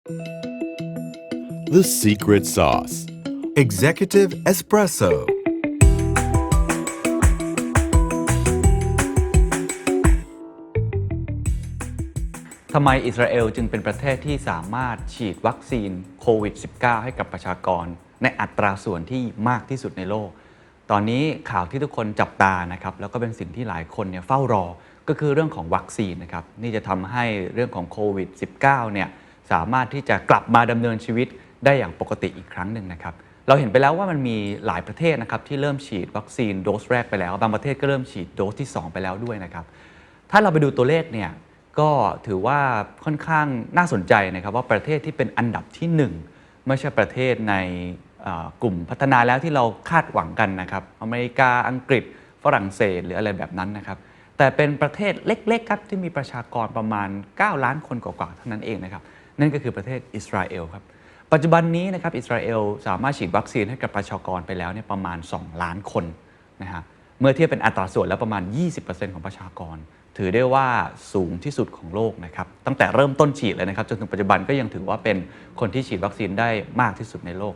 The Secret Sauce Executive Espressoทำไมอิสราเอลจึงเป็นประเทศที่สามารถฉีดวัคซีนโควิด -19 ให้กับประชากรในอัตราส่วนที่มากที่สุดในโลกตอนนี้ข่าวที่ทุกคนจับตานะครับแล้วก็เป็นสิ่งที่หลายคนเฝ้ารอก็คือเรื่องของวัคซีนนะครับนี่จะทำให้เรื่องของโควิด -19 เนี่ยสามารถที่จะกลับมาดำเนินชีวิตได้อย่างปกติอีกครั้งหนึ่งนะครับเราเห็นไปแล้วว่ามันมีหลายประเทศนะครับที่เริ่มฉีดวัคซีนโดสแรกไปแล้วบางประเทศก็เริ่มฉีดโดสที่2ไปแล้วด้วยนะครับถ้าเราไปดูตัวเลขเนี่ยก็ถือว่าค่อนข้างน่าสนใจนะครับว่าประเทศที่เป็นอันดับที่1ไม่ใช่ประเทศในกลุ่มพัฒนาแล้วที่เราคาดหวังกันนะครับอเมริกาอังกฤษฝรั่งเศสหรืออะไรแบบนั้นนะครับแต่เป็นประเทศเล็กๆครับที่มีประชากรประมาณ9ล้านคนกว่าๆเท่านั้นเองนะครับนั่นก็คือประเทศอิสราเอลครับปัจจุบันนี้นะครับอิสราเอลสามารถฉีดวัคซีนให้กับประชากรไปแล้วเนี่ยประมาณ2ล้านคนนะฮะเมื่อเทียบเป็นอัตราส่วนแล้วประมาณ 20% ของประชากรถือได้ว่าสูงที่สุดของโลกนะครับตั้งแต่เริ่มต้นฉีดเลยนะครับจนถึงปัจจุบันก็ยังถือว่าเป็นคนที่ฉีดวัคซีนได้มากที่สุดในโลก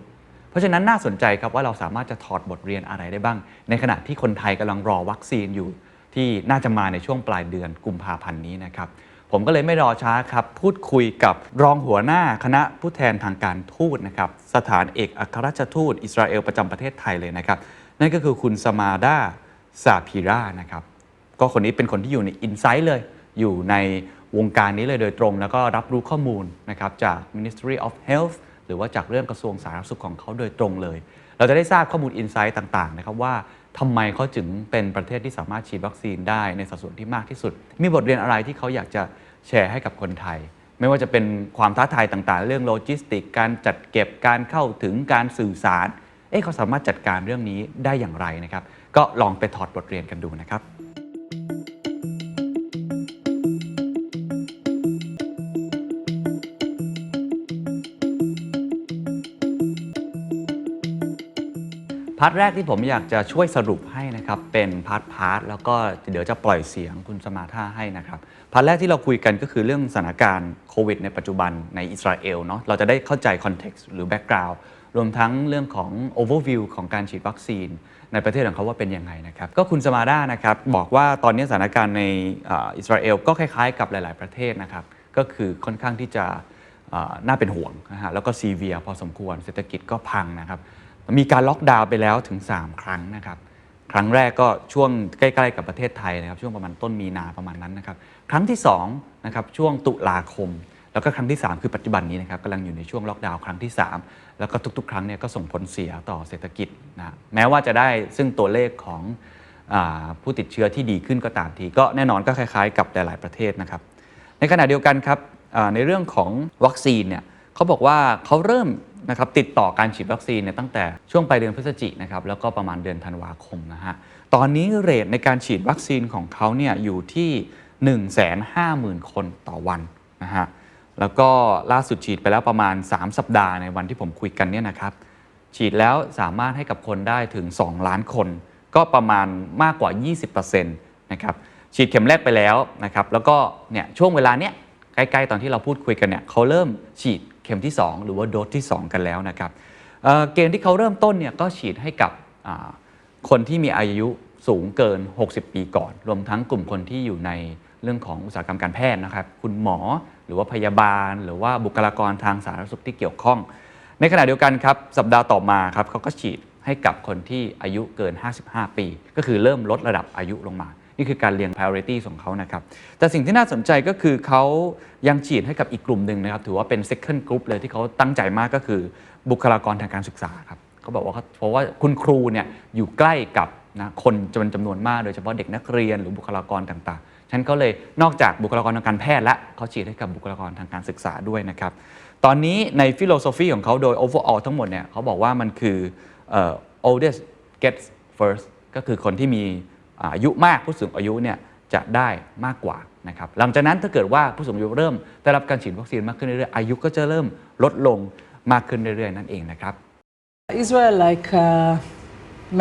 เพราะฉะนั้นน่าสนใจครับว่าเราสามารถจะถอดบทเรียนอะไรได้บ้างในขณะที่คนไทยกำลังรอวัคซีนอยู่ที่น่าจะมาในช่วงปลายเดือนกุมภาพันธ์นี้นะครับผมก็เลยไม่รอช้าครับพูดคุยกับรองหัวหน้าคณะผู้แทนทางการทูตนะครับสถานเอกอัครราชทูตอิสราเอลประจำประเทศไทยเลยนะครับนั่นก็คือคุณสมาดาซาพีรานะครับก็คนนี้เป็นคนที่อยู่ในอินไซต์เลยอยู่ในวงการนี้เลยโดยตรงแล้วก็รับรู้ข้อมูลนะครับจาก Ministry of Health หรือว่าจากเรื่องกระทรวงสาธารณสุขของเขาโดยตรงเลยเราจะได้ทราบข้อมูลอินไซต์ต่างๆนะครับว่าทำไมเขาถึงเป็นประเทศที่สามารถฉีดวัคซีนได้ในสัดส่วนที่มากที่สุดมีบทเรียนอะไรที่เขาอยากจะแชร์ให้กับคนไทยไม่ว่าจะเป็นความท้าทายต่างๆเรื่องโลจิสติกการจัดเก็บการเข้าถึงการสื่อสารเขาสามารถจัดการเรื่องนี้ได้อย่างไรนะครับก็ลองไปถอดบทเรียนกันดูนะครับพาร์ทแรกที่ผมอยากจะช่วยสรุปให้นะครับเป็นพาร์ทแล้วก็เดี๋ยวจะปล่อยเสียงคุณสมาธาให้นะครับพาร์ทแรกที่เราคุยกันก็คือเรื่องสถานการณ์โควิดในปัจจุบันในอิสราเอลเนาะเราจะได้เข้าใจคอนเท็กซ์หรือแบ็กกราวด์รวมทั้งเรื่องของโอเวอร์วิวของการฉีดวัคซีนในประเทศของเขาว่าเป็นยังไงนะครับก็คุณสมาธานะครับบอกว่าตอนนี้สถานการณ์ในอิสราเอลก็คล้ายๆกับหลายๆประเทศนะครับก็คือค่อนข้างที่จะน่าเป็นห่วงนะฮะแล้วก็ซีเวียพอสมควรเศรษฐกิจก็พังนะครับมีการล็อกดาวน์ไปแล้วถึง3ครั้งนะครับครั้งแรกก็ช่วงใกล้ๆกับประเทศไทยนะครับช่วงประมาณต้นมีนาประมาณนั้นนะครับครั้งที่2นะครับช่วงตุลาคมแล้วก็ครั้งที่3คือปัจจุบันนี้นะครับกำลังอยู่ในช่วงล็อกดาวน์ครั้งที่3แล้วก็ทุกๆครั้งเนี่ยก็ส่งผลเสียต่อเศรษฐกิจนะแม้ว่าจะได้ซึ่งตัวเลขของผู้ติดเชื้อที่ดีขึ้นก็ตามทีก็แน่นอนก็คล้ายๆกับหลายๆประเทศนะครับในขณะเดียวกันครับในเรื่องของวัคซีนเนี่ยเขาบอกว่าเขาเริ่มนะครับติดต่อการฉีดวัคซีนเนี่ยตั้งแต่ช่วงปลายเดือนพฤศจิกายนนะครับแล้วก็ประมาณเดือนธันวาคมนะฮะตอนนี้เรทในการฉีดวัคซีนของเขาเนี่ยอยู่ที่ 150,000 คนต่อวันนะฮะแล้วก็ล่าสุดฉีดไปแล้วประมาณ3สัปดาห์ในวันที่ผมคุยกันเนี่ยนะครับฉีดแล้วสามารถให้กับคนได้ถึง2ล้านคนก็ประมาณมากกว่า 20% นะครับฉีดเข็มแรกไปแล้วนะครับแล้วก็เนี่ยช่วงเวลาเนี้ยใกล้ๆตอนที่เราพูดคุยกันเนี่ยเขาเริ่มฉีดเข็มที่2หรือว่าโดสที่2กันแล้วนะครับเกณฑ์ที่เขาเริ่มต้นเนี่ยก็ฉีดให้กับคนที่มีอายุสูงเกิน60ปีก่อนรวมทั้งกลุ่มคนที่อยู่ในเรื่องของอุตสาหกรรมการแพทย์นะครับคุณหมอหรือว่าพยาบาลหรือว่าบุคลากรทางสาธารณสุขที่เกี่ยวข้องในขณะเดียวกันครับสัปดาห์ต่อมาครับเขาก็ฉีดให้กับคนที่อายุเกิน55ปีก็คือเริ่มลดระดับอายุลงมานี่คือการเรียง priority ของเขานะครับแต่สิ่งที่น่าสนใจก็คือเขายังฉีดให้กับอีกกลุ่มหนึ่งนะครับถือว่าเป็น second group เลยที่เขาตั้งใจมากก็คือบุคลากรทางการศึกษาครับเขาบอกว่าเพราะว่าคุณครูเนี่ยอยู่ใกล้กับนะคนจำนวนมากโดยเฉพาะเด็กนักเรียนหรือบุคลากรต่างๆฉะนั้นเขาเลยนอกจากบุคลากรทางการแพทย์และเขาฉีดให้กับบุคลากรทางการศึกษาด้วยนะครับตอนนี้ใน philosophy ของเขาโดย overall ทั้งหมดเนี่ยเขาบอกว่ามันคือoldest gets first ก็คือคนที่มีอายุมากผู้สูงอายุเนี่ยจะได้มากกว่านะครับหลังจากนั้นถ้าเกิดว่าผู้สูงอายุเริ่มได้รับการฉีดวัคซีนมากขึ้นเรื่อยๆอายุก็จะเริ่มลดลงมากขึ้นเรื่อยๆนั่นเองนะครับ Israel, like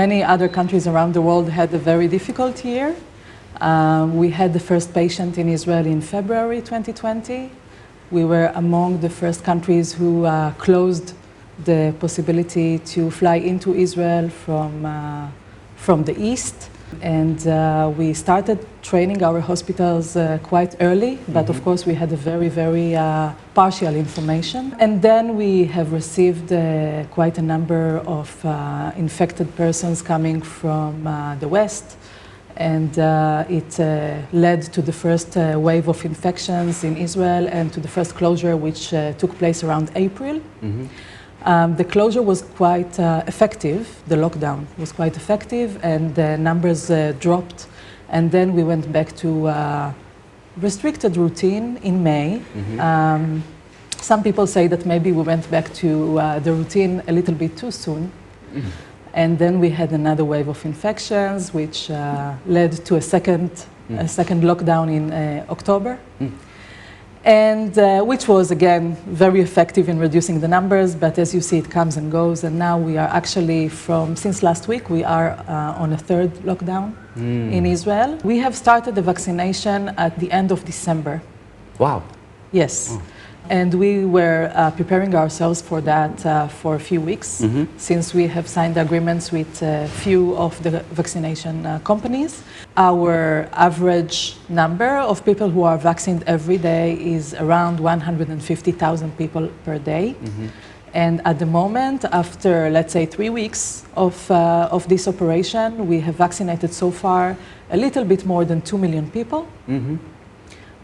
many other countries around the world, had a very difficult year. We had the first patient in Israel in February 2020. We were among the first countries who closed the possibility to fly into Israel from the east. And we started training our hospitals quite early, but of course we had a very, very partial information. And then we have received quite a number of infected persons coming from the west. And it led to the first wave of infections in Israel and to the first closure, which took place around April. The closure was quite effective, the lockdown was quite effective, and the numbers dropped. And then we went back to restricted routine in May. Some people say that maybe we went back to the routine a little bit too soon. And then we had another wave of infections, which led to a second lockdown in October. And which was again very effective in reducing the numbers, but as you see, it comes and goes. And now we are actually since last week, we are on a third lockdown in Israel. We have started the vaccination at the end of December. Wow. Yes. And we were preparing ourselves for that for a few weeks, since we have signed agreements with a few of the vaccination companies. Our average number of people who are vaccinated every day is around 150,000 people per day. And at the moment, after let's say 3 weeks of this operation, we have vaccinated so far a little bit more than 2 million people.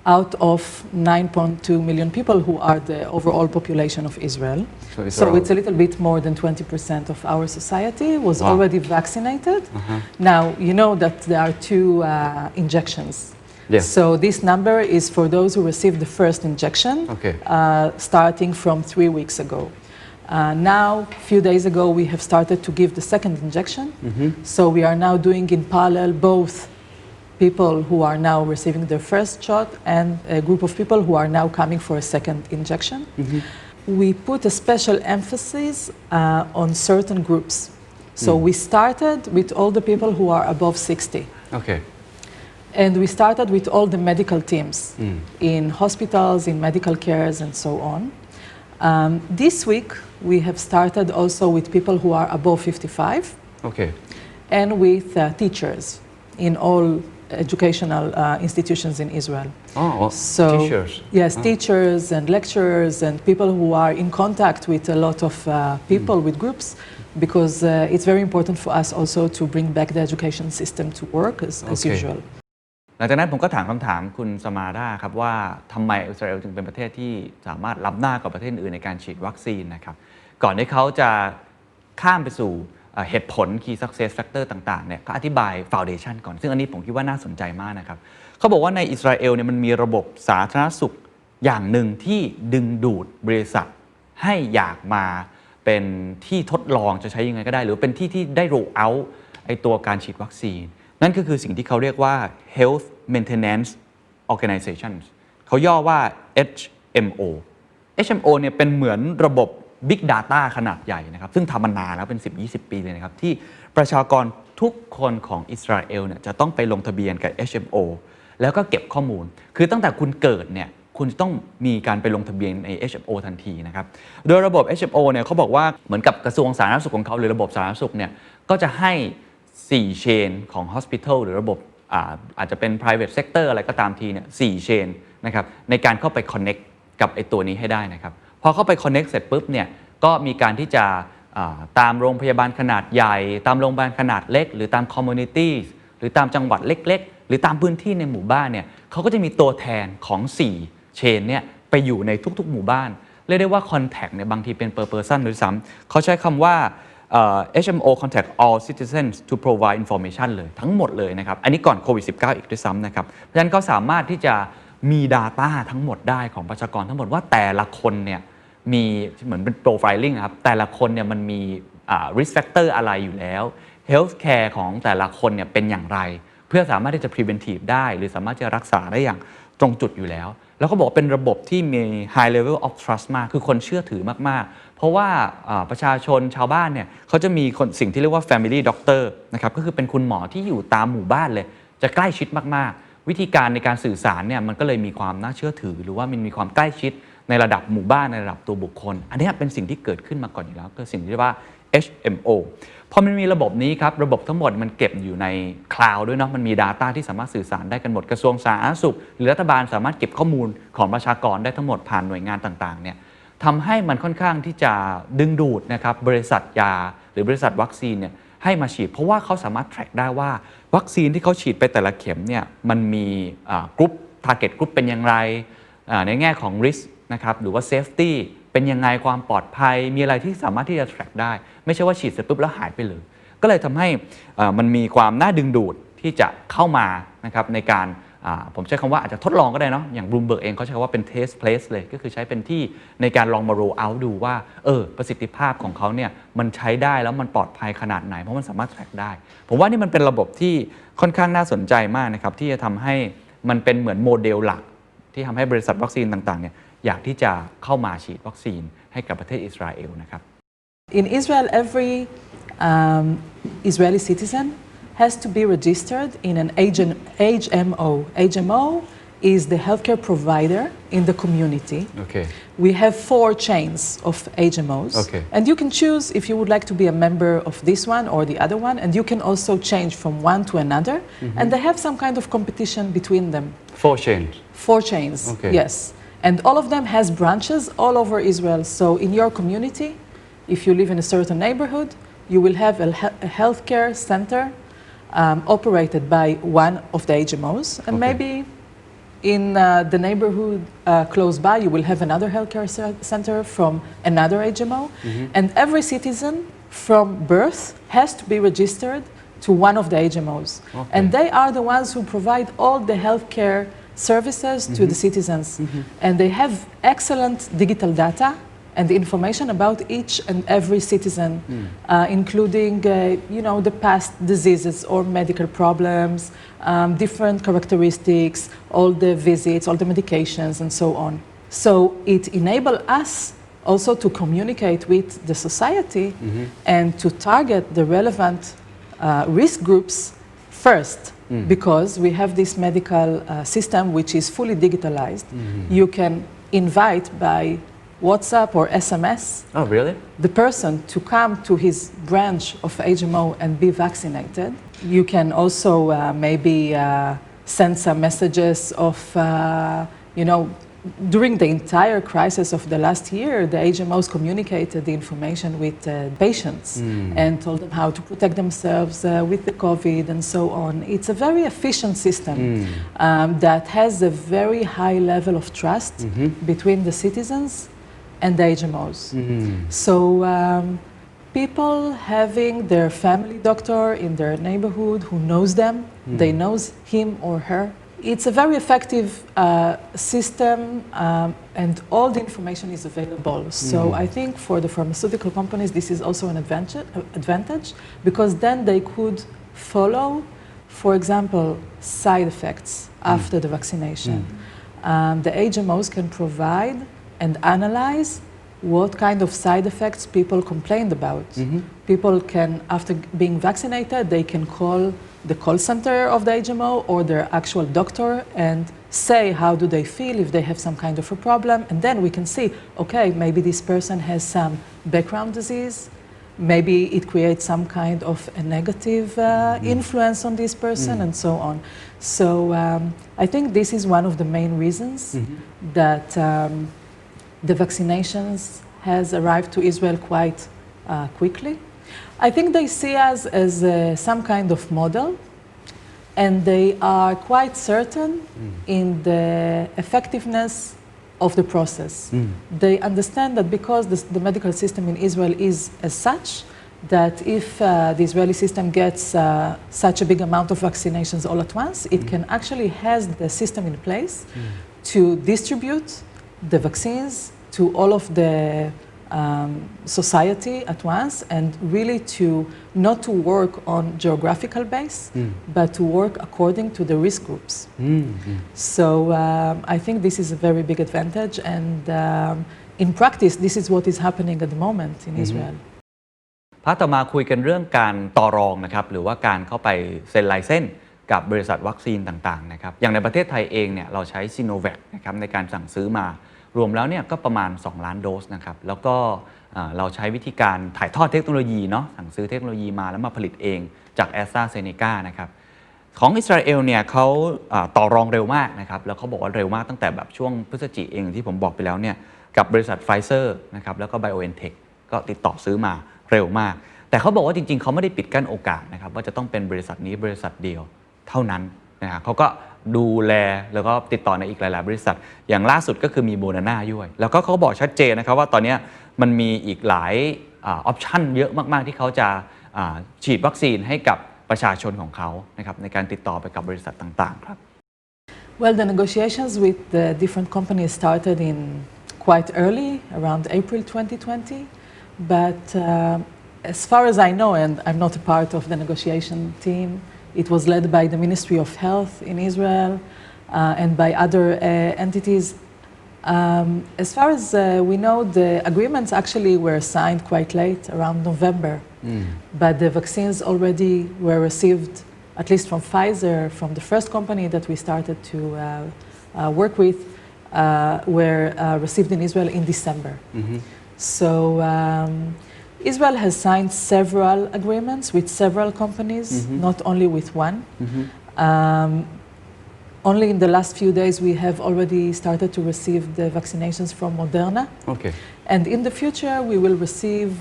Out of 9.2 million people who are the overall population of Israel. So it's a little bit more than 20% of our society was already vaccinated. Now, you know that there are two injections. Yes. So this number is for those who received the first injection, starting from 3 weeks ago. Now, a few days ago, we have started to give the second injection. So we are now doing in parallel both people who are now receiving their first shot and a group of people who are now coming for a second injection. We put a special emphasis on certain groups. So we started with all the people who are above 60. Okay. And we started with all the medical teams in hospitals, in medical cares, and so on. This week, we have started also with people who are above 55. Okay. And with teachers in all educational institutions in Israel. So teachers. Yes, teachers and lecturers and people who are in contact with a lot of people, with groups, because it's very important for us also to bring back the education system to work as usual. หลังจากนั้นผมก็ถามคำถามคุณสมาดาครับว่าทำไมอิสราเอลจึงเป็นประเทศที่สามารถล้ำหน้ากับประเทศอื่นในการฉีดวัคซีนนะครับก่อนที่เขาจะข้ามไปสู่เหตุผล Key Success Factor ต่างๆเนี่ยก็อธิบาย Foundation ก่อนซึ่งอันนี้ผมคิดว่าน่าสนใจมากนะครับเขาบอกว่าในอิสราเอลเนี่ยมันมีระบบสาธารณสุขอย่างหนึ่งที่ดึงดูดบริษัทให้อยากมาเป็นที่ทดลองจะใช้ยังไงก็ได้หรือเป็นที่ที่ได้ roll out ไอตัวการฉีดวัคซีนนั่นก็คือสิ่งที่เขาเรียกว่า Health Maintenance Organizations เขาย่อว่า HMO HMO เนี่ยเป็นเหมือนระบบ Big Data ขนาดใหญ่นะครับซึ่งทำมานานแล้วเป็น 10-20 ปีเลยนะครับที่ประชากรทุกคนของอิสราเอลเนี่ยจะต้องไปลงทะเบียนกับ HMO แล้วก็เก็บข้อมูลคือตั้งแต่คุณเกิดเนี่ยคุณจะต้องมีการไปลงทะเบียนใน HMO ทันทีนะครับโดยระบบ HMO เนี่ยเขาบอกว่าเหมือนกับกระทรวงสาธารณสุขของเขาหรือระบบสาธารณสุขเนี่ยก็จะให้4 เชนของ Hospital หรือระบบอาจจะเป็น private sector อะไรก็ตามทีเนี่ย4 เชนนะครับในการเข้าไป connect กับไอ้ตัวนี้ให้ได้นะครับพอเข้าไป connect เสร็จปุ๊บเนี่ยก็มีการที่จะตามโรงพยาบาลขนาดใหญ่ตามโรงพยาบาลขนาดเล็กหรือตาม communities หรือตามจังหวัดเล็กๆหรือตามพื้นที่ในหมู่บ้านเนี่ยเขาก็จะมีตัวแทนของ4 เชนเนี่ยไปอยู่ในทุกๆหมู่บ้านเรียกได้ว่า contact เนี่ยบางทีเป็น per person ด้วยซ้ำเขาใช้คำว่าHMO contact all citizens to provide information เลยทั้งหมดเลยนะครับอันนี้ก่อนโควิด -19 อีกด้วยซ้ำนะครับเพราะฉะนั้นเขาสามารถที่จะมี Data ทั้งหมดได้ของประชากรทั้งหมดว่าแต่ละคนเนี่ยมีเหมือนเป็น profiling ครับแต่ละคนเนี่ยมันมีrisk factor อะไรอยู่แล้ว health care ของแต่ละคนเนี่ยเป็นอย่างไรเพื่อสามารถที่จะ preventive ได้หรือสามารถจะรักษาได้อย่างตรงจุดอยู่แล้วแล้วก็บอกเป็นระบบที่มี high level of trust มากคือคนเชื่อถือมากๆเพราะว่าประชาชนชาวบ้านเนี่ยเขาจะมีสิ่งที่เรียกว่า family doctor นะครับก็คือเป็นคุณหมอที่อยู่ตามหมู่บ้านเลยจะใกล้ชิดมากๆวิธีการในการสื่อสารเนี่ยมันก็เลยมีความน่าเชื่อถือหรือว่ามันมีความใกล้ชิด ในระดับหมู่บ้านในระดับตัวบุคคลอันนี้เป็นสิ่งที่เกิดขึ้นมาก่อนอยู่แล้วคือสิ่งที่เรียกว่า HMO พอมันมีระบบนี้ครับระบบทั้งหมดมันเก็บอยู่ในคลาวด์ด้วยเนาะมันมี Data ที่สามารถสื่อสารได้กันหมดกระทรวงสาธารณสุขหรือรัฐบาลสามารถเก็บข้อมูลของประชากรได้ทั้งหมดผ่านหน่วยงานต่างๆเนี่ยทำให้มันค่อนข้างที่จะดึงดูดนะครับบริษัทยาหรือบริษัทวัคซีนเนี่ยให้มาฉีดเพราะว่าเขาสามารถ track ได้ว่าวัคซีนที่เขาฉีดไปแต่ละเข็มเนี่ยมันมีกรุ๊ป target group เป็นอย่างไรในแง่ของ risk นะครับหรือว่า safety เป็นยังไงความปลอดภัยมีอะไรที่สามารถที่จะ track ได้ไม่ใช่ว่าฉีดเสร็จปุ๊บแล้วหายไปเลยก็เลยทำให้มันมีความน่าดึงดูดที่จะเข้ามานะครับในการผมใช้คำว่าอาจจะทดลองก็ได้เนาะอย่าง Bloomberg เองเขาใช้คำว่าเป็น test place เลยก็คือใช้เป็นที่ในการลองมา roll out ดูว่าประสิทธิภาพของเขาเนี่ยมันใช้ได้แล้วมันปลอดภัยขนาดไหนเพราะมันสามารถ track ได้ผมว่านี่มันเป็นระบบที่ค่อนข้างน่าสนใจมากนะครับที่จะทำให้มันเป็นเหมือนโมเดลหลักที่ทำให้บริษัทวัคซีนต่างๆเนี่ยอยากที่จะเข้ามาฉีดวัคซีนให้กับประเทศอิสราเอลนะครับ In Israel, every Israeli citizen has to be registered in an HMO. HMO is the healthcare provider in the community. Okay. We have 4 chains of HMOs. Okay. And you can choose if you would like to be a member of this one or the other one, and you can also change from one to another. And they have some kind of competition between them. 4 chains. 4 chains, okay. Yes. And all of them has branches all over Israel. So in your community, if you live in a certain neighborhood, you will have a healthcare center operated by one of the HMOs, and okay. maybe in the neighborhood close by, you will have another healthcare center from another HMO, and every citizen from birth has to be registered to one of the HMOs, okay. and they are the ones who provide all the healthcare services to the citizens, and they have excellent digital data and the information about each and every citizen, including, the past diseases or medical problems, different characteristics, all the visits, all the medications, and so on. So it enables us also to communicate with the society and to target the relevant risk groups first. Because we have this medical system which is fully digitalized. You can invite by WhatsApp or SMS Oh, really? the person to come to his branch of HMO and be vaccinated. You can also maybe send some messages of, during the entire crisis of the last year, the HMOs communicated the information with patients and told them how to protect themselves with the COVID and so on. It's a very efficient system that has a very high level of trust between the citizens and the HMOs. So people having their family doctor in their neighborhood who knows them, they knows him or her. It's a very effective system and all the information is available. So I think for the pharmaceutical companies this is also an advantage because then they could follow, for example, side effects after the vaccination. The HMOs can provide and analyze what kind of side effects people complained about. People can, after being vaccinated, they can call the call center of the HMO or their actual doctor and say how do they feel if they have some kind of a problem, and then we can see, okay, maybe this person has some background disease, maybe it creates some kind of a negative influence on this person and so on. So I think this is one of the main reasons that the vaccinations has arrived to Israel quite quickly. I think they see us as some kind of model, and they are quite certain in the effectiveness of the process. They understand that because the medical system in Israel is as such, that if the Israeli system gets such a big amount of vaccinations all at once, it can actually has the system in place to distribute the vaccines to all of the society at once, and really to not to work on geographical base, but to work according to the risk groups. So I think this is a very big advantage, and in practice, this is what is happening at the moment in Israel. พาร์ทต่อมาคุยกันเรื่องการต่อรองนะครับหรือว่าการเข้าไปเซ็นไลเซนส์กับบริษัทวัคซีนต่างๆนะครับอย่างในประเทศไทยเองเนี่ยเราใช้ซิโนแวคนะครับในการสั่งซื้อมา รวมแล้วเนี่ยก็ประมาณ2ล้านโดสนะครับแล้วก็เราใช้วิธีการถ่ายทอดเทคโนโลยีเนาะสั่งซื้อเทคโนโลยีมาแล้วมาผลิตเองจาก AstraZeneca นะครับของอิสราเอลเนี่ยเขาต่อรองเร็วมากนะครับแล้วเขาบอกว่าเร็วมากตั้งแต่แบบช่วงพฤศจิกายนที่ผมบอกไปแล้วเนี่ยกับบริษัทไฟเซอร์นะครับแล้วก็ BioNTech ก็ติดต่อซื้อมาเร็วมากแต่เขาบอกว่าจริงๆเขาไม่ได้ปิดกั้นโอกาสนะครับว่าจะต้องเป็นบริษัทนี้บริษัทเดียวเท่านั้นนะครับเขาก็ดูแลแล้วก็ติดต่อในอีกหลายๆบริษัทอย่างล่าสุดก็คือมีโมเดอร์นาด้วยแล้วก็เขาบอกชัดเจนนะครับว่าตอนนี้มันมีอีกหลายออปชั่นเยอะมากๆที่เขาจะฉีดวัคซีนให้กับประชาชนของเขานะครับในการติดต่อไปกับบริษัทต่างๆครับ Well, the negotiations with the different companies started in quite early, around April 2020. But as far as I know, and I'm not a part of the negotiation team, it was led by the Ministry of Health in Israel and by other entities. As far as we know, the agreements actually were signed quite late, around November. But the vaccines already were received, at least from Pfizer, from the first company that we started to work with, were received in Israel in December. So Israel has signed several agreements with several companies, not only with one. Only in the last few days we have already started to receive the vaccinations from Moderna. Okay. And in the future we will receive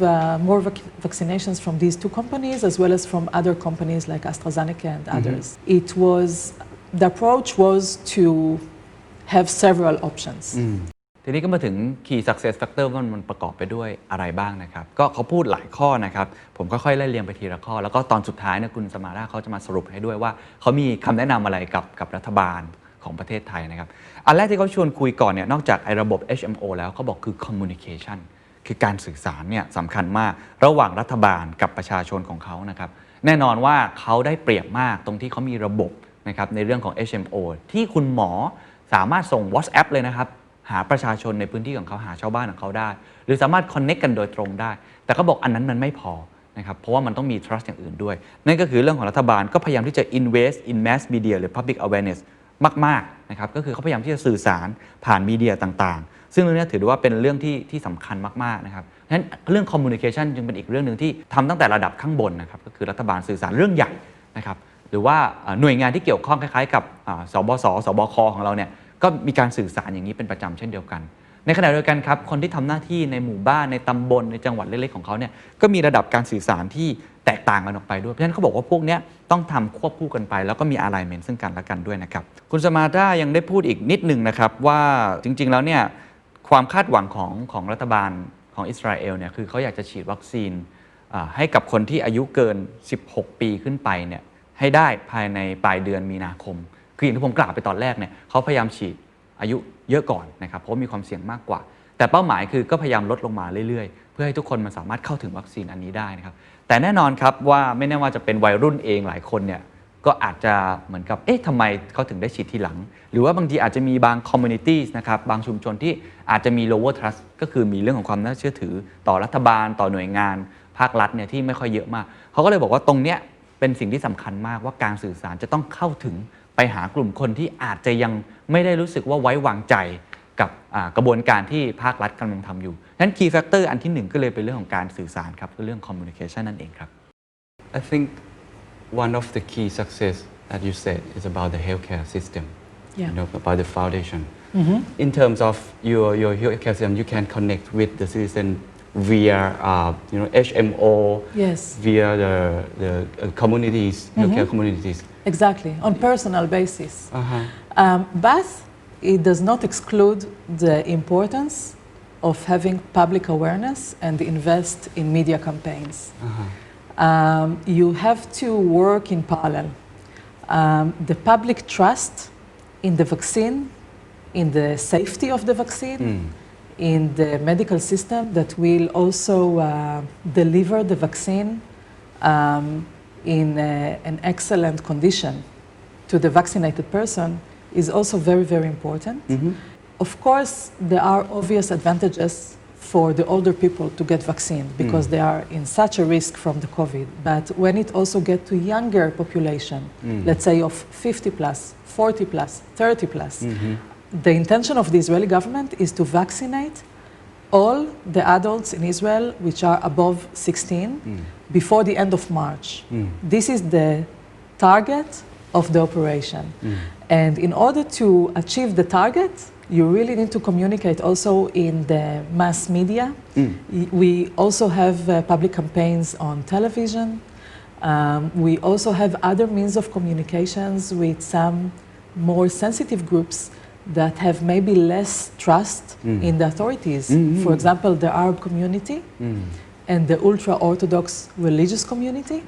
more vaccinations from these two companies as well as from other companies like AstraZeneca and others. The approach was to have several options. ทีนี้ก็มาถึง Key Success Factor ว่ามันประกอบไปด้วยอะไรบ้างนะครับก็เขาพูดหลายข้อนะครับผมค่อยๆไล่เรียงไปทีละข้อแล้วก็ตอนสุดท้ายเนี่ยคุณสมาราเขาจะมาสรุปให้ด้วยว่าเขามีคำแนะนำอะไรกับรัฐบาลของประเทศไทยนะครับอันแรกที่เขาชวนคุยก่อนเนี่ยนอกจากไอ้ระบบ HMO แล้วเขาบอกคือ communication คือการสื่อสารเนี่ยสำคัญมากระหว่างรัฐบาลกับประชาชนของเขานะครับแน่นอนว่าเขาได้เปรียบมากตรงที่เขามีระบบนะครับในเรื่องของ HMO ที่คุณหมอสามารถส่ง WhatsApp เลยนะครับหาประชาชนในพื้นที่ของเขาหาชาวบ้านของเขาได้หรือสามารถ connect กันโดยตรงได้แต่เขาบอกอันนั้นมันไม่พอนะครับเพราะว่ามันต้องมี trust อย่างอื่นด้วยนั่นก็คือเรื่องของรัฐบาลก็พยายามที่จะ invest in mass media หรือ public awareness มากๆนะครับก็คือเขาพยายามที่จะสื่อสารผ่านมีเดียต่างๆซึ่งเรื่องนี้ถือว่าเป็นเรื่องที่สำคัญมากๆนะครับฉะนั้นเรื่อง communication จึงเป็นอีกเรื่องหนึ่งที่ทำตั้งแต่ระดับข้างบนนะครับก็คือรัฐบาลสื่อสารเรื่องใหญ่นะครับหรือว่าหน่วยงานที่เกี่ยวข้องคล้ายๆกับสบสสบคของเราเนี่ยก็มีการสื่อสารอย่างนี้เป็นประจำเช่นเดียวกันในขณะเดียวกันครับคนที่ทำหน้าที่ในหมู่บ้านในตำบลในจังหวัดเล็กๆของเขาเนี่ยก็มีระดับการสื่อสารที่แตกต่างกันออกไปด้วยเพราะฉะนั้นเขาบอกว่าพวกนี้ต้องทำควบคู่กันไปแล้วก็มี alignment ซึ่งกันและกันด้วยนะครับคุณสมาร์ทยังได้พูดอีกนิดนึงนะครับว่าจริงๆแล้วเนี่ยความคาดหวังของรัฐบาลของอิสราเอลเนี่ยคือเขาอยากจะฉีดวัคซีนให้กับคนที่อายุเกิน16ปีขึ้นไปเนี่ยให้ได้ภายในปลายเดือนมีนาคมคืออย่างที่ผมกล่าวไปตอนแรกเนี่ยเขาพยายามฉีดอายุเยอะก่อนนะครับเพราะมีความเสี่ยงมากกว่าแต่เป้าหมายคือก็พยายามลดลงมาเรื่อยๆเพื่อให้ทุกคนมันสามารถเข้าถึงวัคซีนอันนี้ได้นะครับแต่แน่นอนครับว่าไม่แน่ว่าจะเป็นวัยรุ่นเองหลายคนเนี่ยก็อาจจะเหมือนกับทำไมเขาถึงได้ฉีดทีหลังหรือว่าบางทีอาจจะมีบาง communities นะครับบางชุมชนที่อาจจะมี lower trust ก็คือมีเรื่องของความน่าเชื่อถือต่อรัฐบาลต่อหน่วยงานภาครัฐเนี่ยที่ไม่ค่อยเยอะมากเขาก็เลยบอกว่าตรงเนี้ยเป็นสิ่งที่สำคัญมากว่าการสื่อสารจะต้องเข้าถึงไปหากลุ่มคนที่อาจจะยังไม่ได้รู้สึกว่าไว้วางใจกับกระบวนการที่ภาครัฐกำลังทำอยู่นั้น key factor อันที่1ก็เลยเป็นเรื่องของการสื่อสารครับก็เรื่อง communication นั่นเองครับ I think one of the key success that you said is about the healthcare system, about the foundation. In terms of your healthcare system, you can connect with the citizen via HMO, via the communities, healthcare communities. Exactly, on personal basis. But it does not exclude the importance of having public awareness and invest in media campaigns. You have to work in parallel. The public trust in the vaccine, in the safety of the vaccine, in the medical system that will also deliver the vaccine in an excellent condition to the vaccinated person is also very, very important. Of course, there are obvious advantages for the older people to get vaccine because they are in such a risk from the COVID. But when it also gets to younger population, let's say of 50 plus, 40 plus, 30 plus, the intention of the Israeli government is to vaccinate all the adults in Israel which are above 16 before the end of March. This is the target of the operation. And in order to achieve the target, you really need to communicate also in the mass media. We also have public campaigns on television. We also have other means of communications with some more sensitive groups that have maybe less trust in the authorities. For example, the Arab community and the ultra-Orthodox religious community.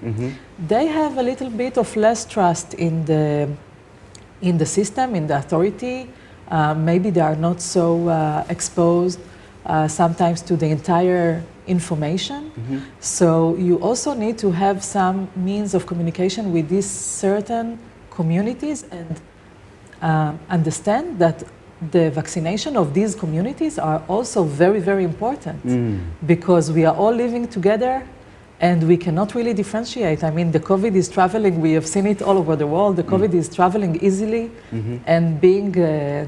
They have a little bit of less trust in the system, in the authority. Maybe they are not so exposed sometimes to the entire information. So you also need to have some means of communication with these certain communities and understand that the vaccination of these communities are also very, very important because we are all living together and we cannot really differentiate. I mean, the COVID is traveling, we have seen it all over the world. The COVID is traveling easily and being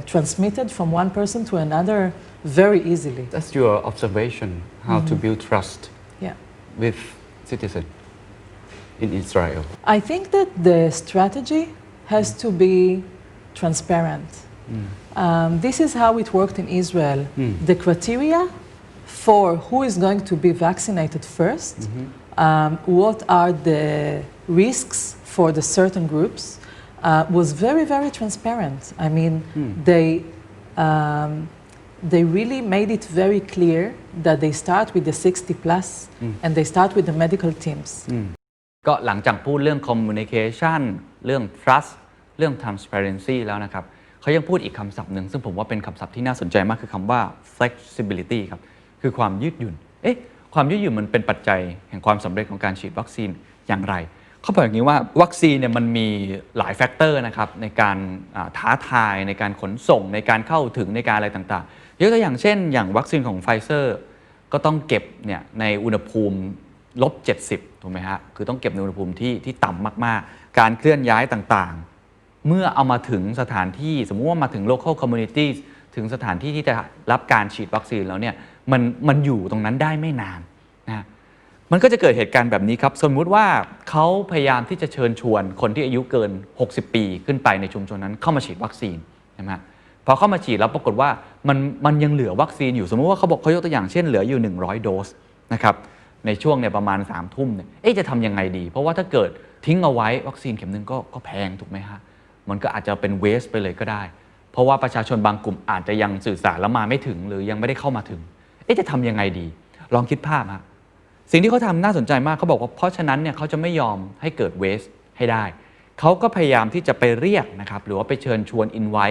transmitted from one person to another very easily. That's your observation, how to build trust with citizens in Israel. I think that the strategy has to be transparent. This is how it worked in Israel. The criteria for who is going to be vaccinated first, what are the risks for the certain groups, was very, very transparent. I mean, they really made it very clear that they start with the 60 plus and they start with the medical teams. ก็หลังจากพูดเรื่อง communication เรื่อง trust เรื่อง transparency แล้วนะครับเขายังพูดอีกคำศัพท์หนึ่งซึ่งผมว่าเป็นคำศัพท์ที่น่าสนใจมากคือคำว่า flexibility ครับคือความยืดหยุ่นความยืดหยุ่นมันเป็นปัจจัยแห่งความสำเร็จของการฉีดวัคซีนอย่างไรเขาบอกอย่างนี้ว่าวัคซีนเนี่ยมันมีหลายแฟกเตอร์นะครับในการท้าทายในการขนส่งในการเข้าถึงในการอะไรต่างๆยกตัวอย่างเช่นอย่างวัคซีนของไฟเซอร์ก็ต้องเก็บเนี่ยในอุณหภูมิ-70ถูกไหมฮะคือต้องเก็บในอุณหภูมิที่ต่ำมากๆการเคลื่อนย้ายต่างๆเมื่อเอามาถึงสถานที่สมมุติว่ามาถึง local communities ถึงสถานที่ที่จะรับการฉีดวัคซีนแล้วเนี่ยมันอยู่ตรงนั้นได้ไม่นานนะมันก็จะเกิดเหตุการณ์แบบนี้ครับสมมุติว่าเขาพยายามที่จะเชิญชวนคนที่อายุเกิน60ปีขึ้นไปในชุมชนนั้นเข้ามาฉีดวัคซีนใช่ไหมพอเข้ามาฉีดแล้วปรากฏว่ามันยังเหลือวัคซีนอยู่สมมติว่าเขายกตัวอย่างเช่นเหลืออยู่100โดสนะครับในช่วงเนี่ยประมาณ3 ทุ่มเนี่ยจะทำยังไงดีเพราะว่าถ้าเกิดทิ้งเอาไว้วัคซีนเข็มนึงก็แพงถูกไหมฮะมันก็อาจจะเป็นเวสไปเลยก็ได้เพราะว่าประชาชนบางกลุ่มอาจจะยังสื่อสารแล้วมาไม่ถึงหรือยังไม่ได้เข้ามาถึงจะทำยังไงดีลองคิดภาพฮะสิ่งที่เขาทำน่าสนใจมากเขาบอกว่าเพราะฉะนั้นเนี่ยเขาจะไม่ยอมให้เกิดเวสให้ได้เขาก็พยายามที่จะไปเรียกนะครับหรือว่าไปเชิญชวนอินไว้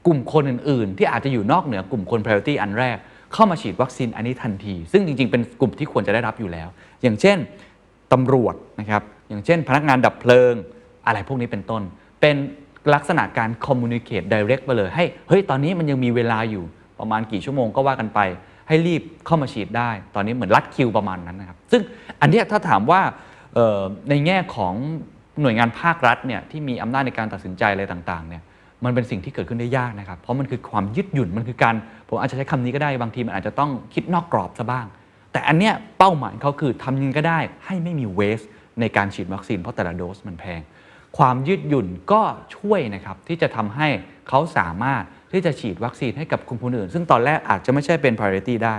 กลุ่มคนอื่นๆที่อาจจะอยู่นอกเหนือกลุ่มคน priority อันแรกเข้ามาฉีดวัคซีนอันนี้ทันทีซึ่งจริงๆเป็นกลุ่มที่ควรจะได้รับอยู่แล้วอย่างเช่นตำรวจนะครับอย่างเช่นพนักงานดับเพลิงอะไรพวกนี้เป็นต้นเป็นลักษณะการ communicate direct ไปเลยให้เฮ้ยตอนนี้มันยังมีเวลาอยู่ประมาณกี่ชั่วโมงก็ว่ากันไปให้รีบเข้ามาฉีดได้ตอนนี้เหมือนรัดคิวประมาณนั้นนะครับซึ่งอันนี้ถ้าถามว่าในแง่ของหน่วยงานภาครัฐเนี่ยที่มีอำนาจในการตัดสินใจอะไรต่างๆเนี่ยมันเป็นสิ่งที่เกิดขึ้นได้ยากนะครับเพราะมันคือความยืดหยุ่นมันคือการผมอาจจะใช้คำนี้ก็ได้บางทีมันอาจจะต้องคิดนอกกรอบซะบ้างแต่อันเนี้ยเป้าหมายเขาคือทำยังไงก็ได้ให้ไม่มีเวสในการฉีดวัคซีนเพราะแต่ละโดสมันแพงความยืดหยุ่นก็ช่วยนะครับที่จะทำให้เขาสามารถที่จะฉีดวัคซีนให้กับกลุ่มคนอื่นซึ่งตอนแรกอาจจะไม่ใช่เป็น priority ได้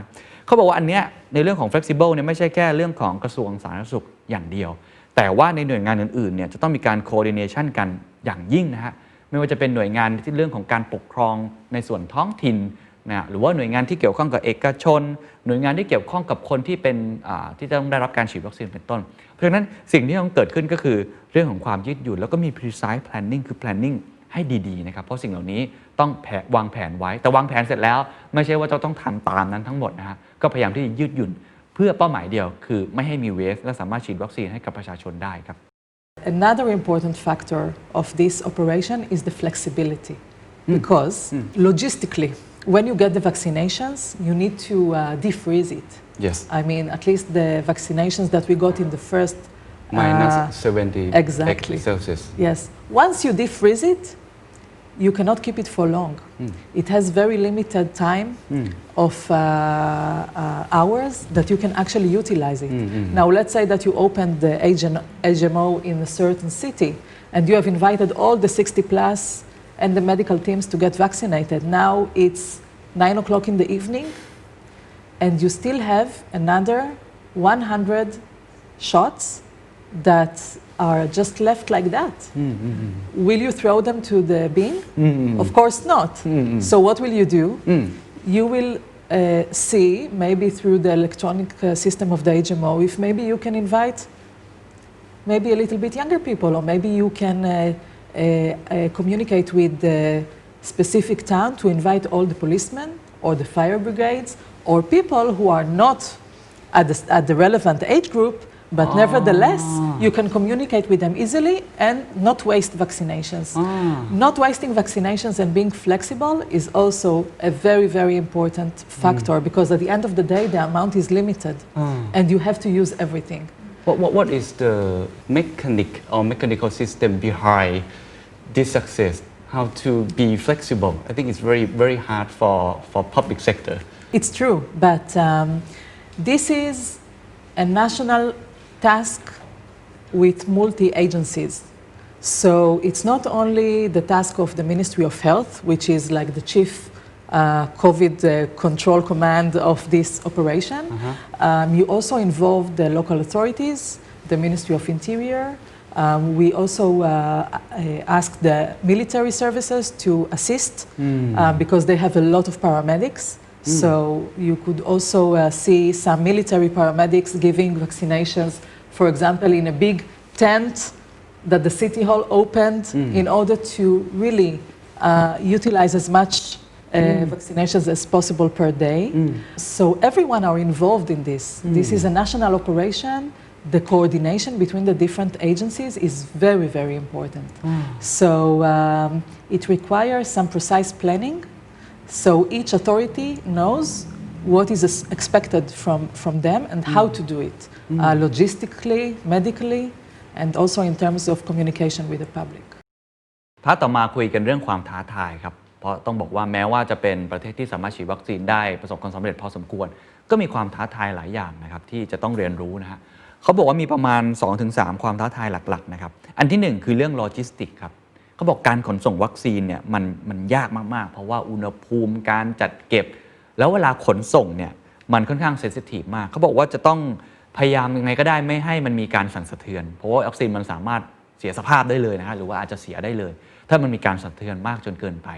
เขาบอกว่าอันเนี้ยในเรื่องของ flexible เนี่ยไม่ใช่แค่เรื่องของกระทรวงสาธารณสุขอย่างเดียวแต่ว่าในหน่วยงานอื่นๆเนี่ยจะต้องมีการ coordination กันอย่างยิ่งนะฮะไม่ว่าจะเป็นหน่วยงานที่เรื่องของการปกครองในส่วนท้องถิ่นนะหรือว่าหน่วยงานที่เกี่ยวข้องกับเอกชนหน่วยงานที่เกี่ยวข้องกับคนที่เป็นที่ต้องได้รับการฉีดวัคซีนเป็นต้นเพราะฉะนั้นสิ่งที่ต้องเกิดขึ้นก็คือเรื่องของความยืดหยุ่นแล้วก็มี precise planning คือ planning ให้ดีๆนะครับเพราะสิ่งเหล่านี้ต้องวางแผนไว้แต่วางแผนเสร็จแล้วไม่ใช่ว่าจะต้องทำตามนั้นทั้งหมดนะฮะก็พยายามที่จะยืดหยุ่นเพื่อเป้าหมายเดียวคือไม่ให้มีเวฟและสามารถฉีดวัคซีนให้กับประชาชนได้ครับ Another important factor of this operation is the flexibility because logistically when you get the vaccinations you need to defreeze it. Yes. I mean at least the vaccinations that we got in the first -70 exactly Celsius. Yes. Once you defreeze it you cannot keep it for long. It has very limited time of hours that you can actually utilize it. Now, let's say that you opened the HMO in a certain city and you have invited all the 60 plus and the medical teams to get vaccinated. Now it's 9 o'clock in the evening and you still have another 100 shots that are just left like that. Will you throw them to the bin? Of course not. So what will you do? You will see, maybe through the electronic system of the HMO, if maybe you can invite maybe a little bit younger people, or maybe you can communicate with the specific town to invite all the policemen or the fire brigades or people who are not at the relevant age group, but nevertheless, you can communicate with them easily and not waste vaccinations. Not wasting vaccinations and being flexible is also a very, very important factor because at the end of the day, the amount is limited and you have to use everything. What is the mechanical system behind this success? How to be flexible? I think it's very, very hard for public sector. It's true, but this is a national task with multi-agencies. So it's not only the task of the Ministry of Health, which is like the chief COVID control command of this operation. You also involve the local authorities, the Ministry of Interior. We also ask the military services to assist because they have a lot of paramedics. So you could also see some military paramedics giving vaccinations, for example, in a big tent that the city hall opened in order to really utilize as much vaccinations as possible per day. So everyone are involved in this. This is a national operation. The coordination between the different agencies is very, very important. So it requires some precise planning. So each authority knows what is expected from them and how to do it, logistically, medically, and also in terms of communication with the public. พาร์ทต่อมาคุยกันเรื่องความท้าทายครับเพราะต้องบอกว่าแม้ว่าจะเป็นประเทศที่สามารถฉีดวัคซีนได้ประสบความสำเร็จพอสมควรก็มีความท้าทายหลายอย่างนะครับที่จะต้องเรียนรู้นะฮะเขาบอกว่ามีประมาณ 2-3 ความท้าทายหลักๆนะครับอันที่1คือเรื่องโลจิสติกครับเขาบอกการขนส่งวัคซีนเนี่ยมันยากมากๆเพราะว่าอุณหภูมิการจัดเก็บแล้วเวลาขนส่งเนี่ยมันค่อนข้างเซนซิทีฟมากเขาบอกว่าจะต้องพยายามยังไงก็ได้ไม่ให้มันมีการสั่นสะเทือนเพราะว่าวัคซีนมันสามารถเสียสภาพได้เลยนะฮะหรือว่าอาจจะเสียได้เลยถ้ามันมีการสั่นสะเทือนมากจนเกินไป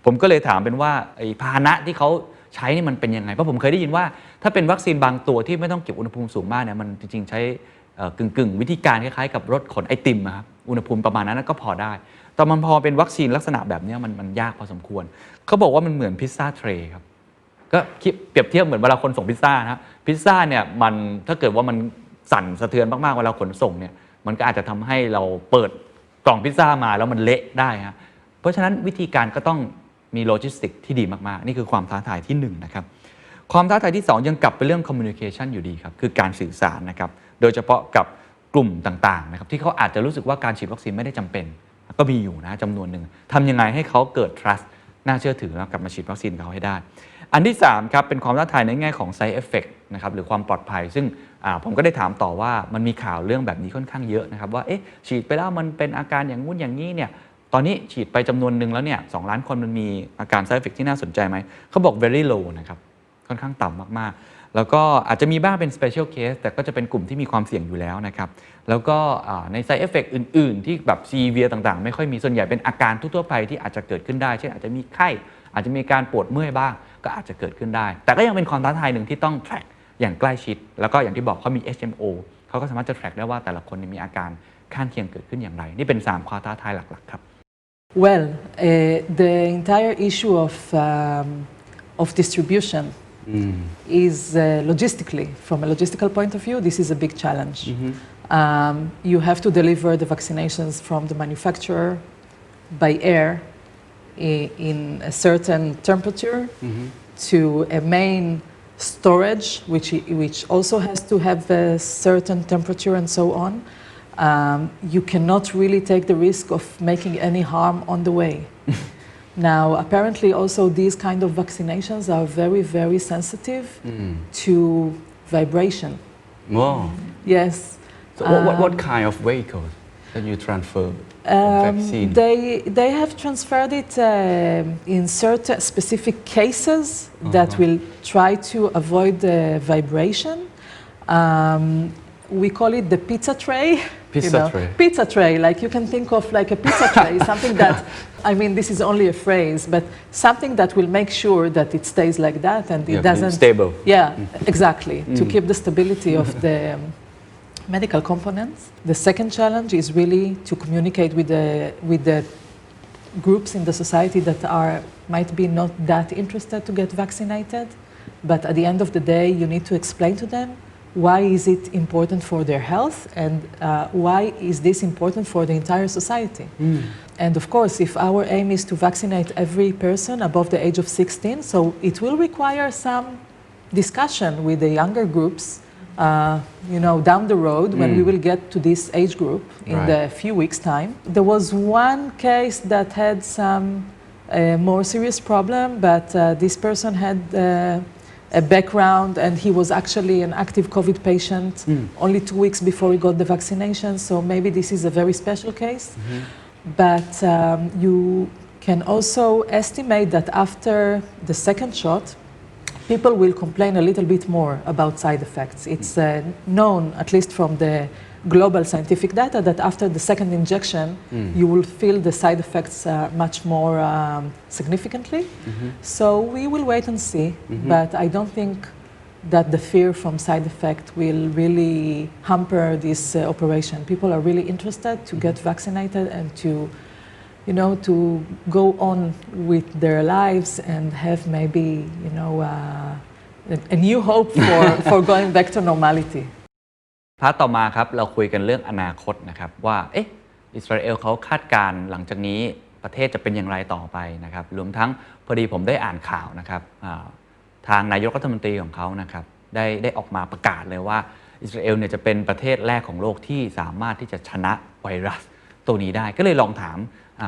ผมก็เลยถามเป็นว่าไอ้พาหนะที่เขาใช้นี่มันเป็นยังไงเพราะผมเคยได้ยินว่าถ้าเป็นวัคซีนบางตัวที่ไม่ต้องเก็บอุณหภูมิสูงมากเนี่ยมันจริงๆใช้กึ่งวิธีการคล้ายๆกับรถขนไอติมครับอุณหภูมิประมาณนั้นก็พอได้แต่มันพอเป็นวัคซีนลักษณะแบบนี้มันยากพอสมควรเขาบอกว่ามันเหมือนพิซซ่าเทรย์ครับก็เปรียบเทียบเหมือนเวลาคนส่งพิซซ่านะพิซซ่าเนี่ยมันถ้าเกิดว่ามันสั่นสะเทือนมากๆเวลาขนส่งเนี่ยมันก็อาจจะทำให้เราเปิดกล่องพิซซ่ามาแล้วมันเละได้ฮะเพราะฉะนั้นวิธีการก็ต้องมีโลจิสติกที่ดีมากๆนี่คือความท้าทายที่1นะครับความท้าทายที่2ยังกลับไปเรื่องคอมมิวนิเคชันอยู่ดีครับคือการสื่อสารนะครับโดยเฉพาะกับกลุ่มต่างๆนะครับที่เขาอาจจะรู้สึกว่าการฉีดวัคซีนไม่ได้จำเป็นก็มีอยู่นะจำนวนหนึ่งทำยังไงให้เขาเกิด trust น่าเชื่อถือแล้วกลับมาฉีดวัคซีนเขาให้ได้อันที่3ครับเป็นความท้าทายในแง่ของ side effect นะครับหรือความปลอดภัยซึ่งผมก็ได้ถามต่อว่ามันมีข่าวเรื่องแบบนี้ค่อนข้างเยอะนะครับว่าฉีดไปแล้วมันเป็นอาการอย่างงู้นอย่างนี้เนี่ยตอนนี้ฉีดไปจำนวนหนึ่งแล้วเนี่ย2 ล้านคนมันมีอาการ side effect ที่น่าสนใจไหมเขาบอก very low นะครับค่อนข้างต่ำมากๆแล้วก็อาจจะมีบ้างเป็น special case แต่ก็จะเป็นกลุ่มที่มีความเสี่ยงอยู่แล้วนะครับแล้วก็ใน side effect อื่นๆที่แบบ severe ต่างๆไม่ค่อยมีส่วนใหญ่เป็นอาการทั่วๆไปที่อาจจะเกิดขึ้นได้เช่นอาจจะมีไข้อาจจะมีการปวดเมื่อยบ้างก็อาจจะเกิดขึ้นได้แต่ก็ยังเป็นความท้าทายหนึ่งที่ต้อง track อย่างใกล้ชิดแล้วก็อย่างที่บอกเขามี HMO เขาก็สามารถจะ track ได้ว่าแต่ละคนมีอาการข้างเคียงเกิดขึ้นอย่างไรนี่เป็น3ความท้าทายหลักๆครับ Well, the entire issue of distribution is logistically, from a logistical point of view, this is a big challenge. You have to deliver the vaccinations from the manufacturer by air in a certain temperature to a main storage, which also has to have a certain temperature and so on. You cannot really take the risk of making any harm on the way. Now, apparently, also these kind of vaccinations are very, very sensitive to vibration. Wow. Yes. So what kind of vehicles that you transfer the vaccine? They have transferred it in certain specific cases that will try to avoid the vibration. We call it the pizza tray. Tray. Pizza tray, like you can think of like a pizza tray, something that, I mean, this is only a phrase, but something that will make sure that it stays like that and it doesn't... Stable. Yeah, exactly, to keep the stability of the medical components. The second challenge is really to communicate with the groups in the society that might be not that interested to get vaccinated, but at the end of the day, you need to explain to them why is it important for their health and why is this important for the entire society. And of course, if our aim is to vaccinate every person above the age of 16, so it will require some discussion with the younger groups, down the road when we will get to this age group in the few weeks' time. There was one case that had some more serious problem, but this person had a background and he was actually an active COVID patient only 2 weeks before he got the vaccination, so maybe this is a very special case. But you can also estimate that after the second shot, people will complain a little bit more about side effects. It's known, at least from the global scientific data, that after the second injection, you will feel the side effects much more significantly. So we will wait and see, but I don't think that the fear from side effect will really hamper this operation. People are really interested to get vaccinated and to go on with their lives and have maybe, a new hope for going back to normality. พาร์ทต่อมาครับเราคุยกันเรื่องอนาคตนะครับว่าอิสราเอลเขาคาดการณ์หลังจากนี้ประเทศจะเป็นอย่างไรต่อไปนะครับรวมทั้งพอดีผมได้อ่านข่าวนะครับทางนายกรัฐมนตรีของเขานะครับได้ออกมาประกาศเลยว่าอิสราเอลเนี่ยจะเป็นประเทศแรกของโลกที่สามารถที่จะชนะไวรัสตัวนี้ได้ก็เลยลองถาม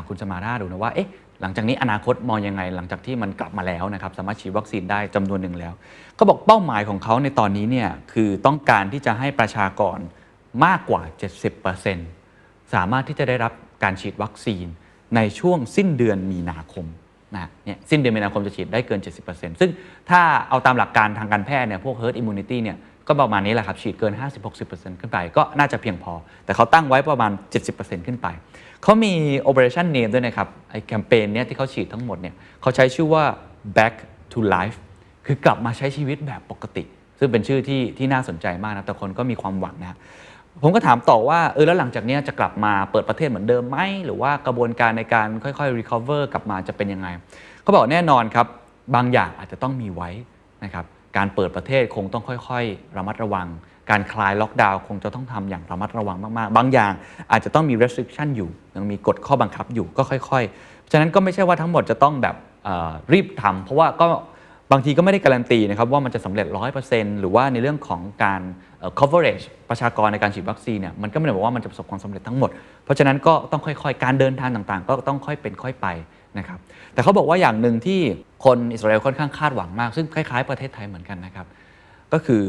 คุณสมาราดูนะว่าหลังจากนี้อนาคตมองยังไงหลังจากที่มันกลับมาแล้วนะครับสามารถฉีดวัคซีนได้จำนวนหนึ่งแล้วเขาบอกเป้าหมายของเขาในตอนนี้เนี่ยคือต้องการที่จะให้ประชากรมากกว่า 70% สามารถที่จะได้รับการฉีดวัคซีนในช่วงสิ้นเดือนมีนาคมเนี่ยสิ้นเดือนมีนาคมจะฉีดได้เกิน 70% ซึ่งถ้าเอาตามหลักการทางการแพทย์เนี่ยพวก herd immunity เนี่ยก็ประมาณนี้แหละครับฉีดเกิน 50-60% ขึ้นไปก็น่าจะเพียงพอแต่เขาตั้งไว้ประมาณ 70% ขึ้นไปเขามี operation name ด้วยนะครับไอ้แคมเปญเนี้ยที่เขาฉีดทั้งหมดเนี่ยเขาใช้ชื่อว่า back to life คือกลับมาใช้ชีวิตแบบปกติซึ่งเป็นชื่อที่น่าสนใจมากนะแต่คนก็มีความหวังนะผมก็ถามต่อว่าแล้วหลังจากนี้จะกลับมาเปิดประเทศเหมือนเดิมไหมหรือว่ากระบวนการในการค่อยๆ recover กลับมาจะเป็นยังไงเขาบอกแน่นอนครับบางอย่างอาจจะต้องมีไว้นะครับการเปิดประเทศคงต้องค่อยๆระมัดระวังการคลายล็อกดาวน์คงจะต้องทำอย่างระมัดระวังมากๆบางอย่างอาจจะต้องมี restriction อยู่ยังมีกฎข้อบังคับอยู่ก็ค่อยๆฉะนั้นก็ไม่ใช่ว่าทั้งหมดจะต้องแบบรีบทำเพราะว่าก็บางทีก็ไม่ได้การันตีนะครับว่ามันจะสำเร็จ 100% หรือว่าในเรื่องของการ coverage ประชากรในการฉีดวัคซีนเนี่ยมันก็ไม่ได้บอกว่ามันจะประสบความสำเร็จทั้งหมดเพราะฉะนั้นก็ต้องค่อยๆการเดินทางต่างๆก็ต้องค่อยเป็นค่อยไปนะครับแต่เขาบอกว่าอย่างหนึ่งที่คนอิสราเอลค่อนข้างคาดหวังมากซึ่งคล้ายๆประเทศไทยเหมือนกันนะครับก็คือ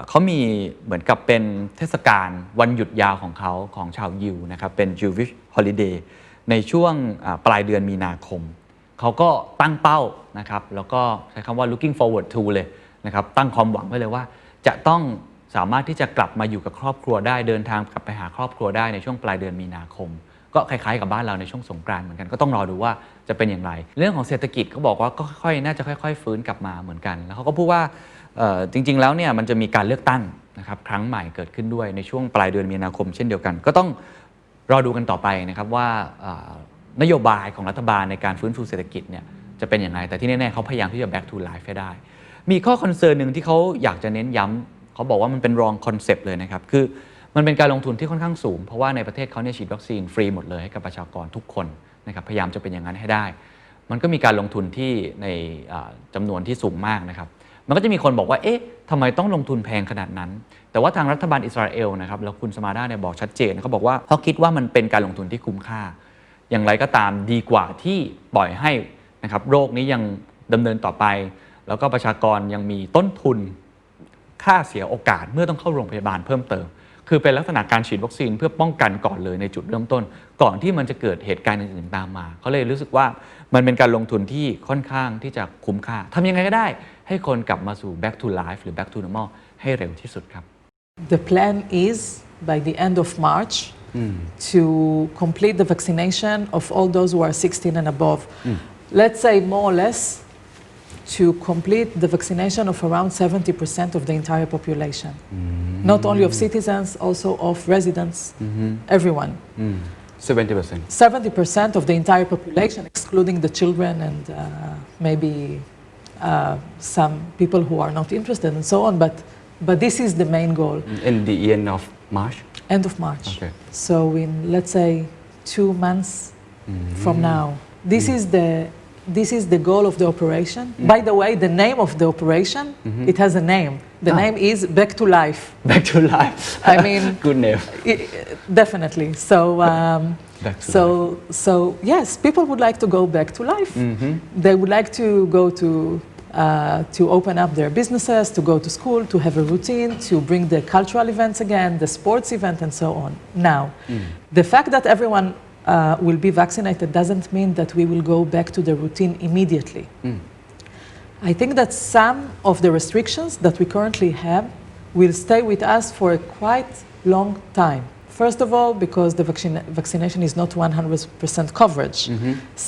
เขามีเหมือนกับเป็นเทศกาลวันหยุดยาวของเขาของชาวยิวนะครับเป็น Jewish Holiday ในช่วงปลายเดือนมีนาคมเขาก็ตั้งเป้านะครับแล้วก็ใช้คำว่า looking forward to เลยนะครับตั้งความหวังไว้เลยว่าจะต้องสามารถที่จะกลับมาอยู่กับครอบครัวได้เดินทางกลับไปหาครอบครัวได้ในช่วงปลายเดือนมีนาคมก็คล้ายๆกับบ้านเราในช่วงสงกรานต์เหมือนกันก็ต้องรอดูว่าจะเป็นอย่างไรเรื่องของเศรษฐกิจเขาบอกว่าก็น่าจะค่อยๆฟื้นกลับมาเหมือนกันแล้วเขาก็พูดว่าจริงๆแล้วเนี่ยมันจะมีการเลือกตั้งนะครับครั้งใหม่เกิดขึ้นด้วยในช่วงปลายเดือนมีนาคมเช่นเดียวกันก็ต้องรอดูกันต่อไปนะครับว่านโยบายของรัฐบาลในการฟื้นฟูเศรษฐกิจเนี่ยจะเป็นอย่างไรแต่ที่แน่ๆเขาพยายามที่จะ back to life ให้ได้มีข้อคอนเซิร์นหนึ่งที่เขาอยากจะเน้นย้ำเขาบอกว่ามันเป็น wrong concept เลยนะครับคือมันเป็นการลงทุนที่ค่อนข้างสูงเพราะว่าในประเทศเขาเนี่ยฉีดวัคซีนฟรีหมดเลยให้กับประชากรทุกคนนะครับพยายามจะเป็นอย่างนั้นให้ได้มันก็มีการลงทุนที่ในจำนวนที่สูงมากนะครับมันก็จะมีคนบอกว่าทำไมต้องลงทุนแพงขนาดนั้นแต่ว่าทางรัฐบาลอิสราเอลนะครับแล้วคุณสมาดาเนี่ยบอกชัดเจนเขาบอกว่าเขาคิดว่ามันเป็นการลงทุนที่คุ้มค่าอย่างไรก็ตามดีกว่าที่ปล่อยให้ นะครับโรคนี้ยังดำเนินต่อไปแล้วก็ประชากรยังมีต้นทุนค่าเสียโอกาสเมื่อต้องเข้าโรงพยาบาลเพิ่มเติมคือเป็นลักษณะการฉีดวัคซีนเพื่อป้องกันก่อนเลยในจุดเริ่มต้นก่อนที่มันจะเกิดเหตุการณ์อื่นๆตามมาเขาเลยรู้สึกว่ามันเป็นการลงทุนที่ค่อนข้างที่จะคุ้มค่าทำยังไงก็ได้ให้คนกลับมาสู่ back to life หรือ back to normal ให้เร็วที่สุดครับ The plan is by the end of March to complete the vaccination of all those who are 16 and above. Let's say more or less to complete the vaccination of around 70% of the entire population. Not only of citizens, also of residents, everyone. 70%. 70% of the entire population, excluding the children and maybe some people who are not interested and so on. But this is the main goal. In the end of March? End of March. Okay. So in, let's say, 2 months from now. This is the goal of the operation. By the way, the name of the operation, it has a name. The name is Back to Life. Back to life. I mean, good name. Definitely. So yes, people would like to go back to life. They would like to go to open up their businesses, to go to school, to have a routine, to bring the cultural events again, the sports event, and so on. Now, the fact that everyone will be vaccinated doesn't mean that we will go back to the routine immediately. I think that some of the restrictions that we currently have will stay with us for a quite long time. First of all, because the vaccination is not 100% coverage.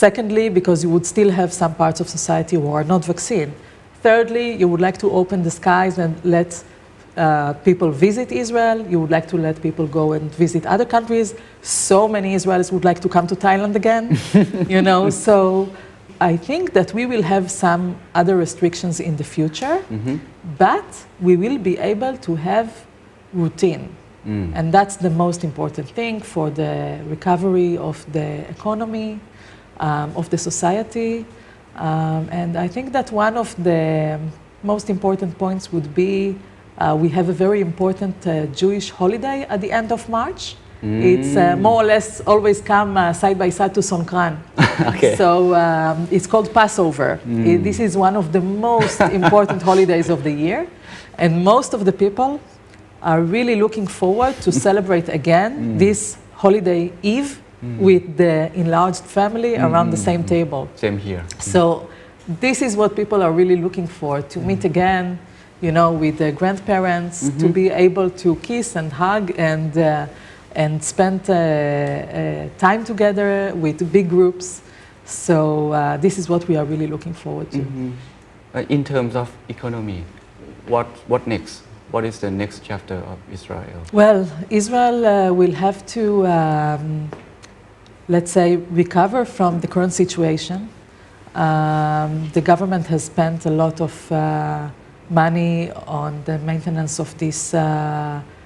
Secondly, because you would still have some parts of society who are not vaccinated. Thirdly, you would like to open the skies and let people visit Israel. You would like to let people go and visit other countries. So many Israelis would like to come to Thailand again, you know. So I think that we will have some other restrictions in the future, but we will be able to have routine. And that's the most important thing for the recovery of the economy, of the society. And I think that one of the most important points would be we have a very important Jewish holiday at the end of March. It's more or less always come side by side to Songkran. Okay. So it's called Passover. This is one of the most important holidays of the year. And most of the people are really looking forward to celebrate again this holiday eve with the enlarged family around the same table. Same here. So this is what people are really looking for, to meet again, you know, with the grandparents, to be able to kiss and hug and spend time together with big groups. So this is what we are really looking forward to. In terms of economy, what next? What is the next chapter of Israel? Well, Israel will have to, let's say, recover from the current situation. The government has spent a lot of money on the maintenance of this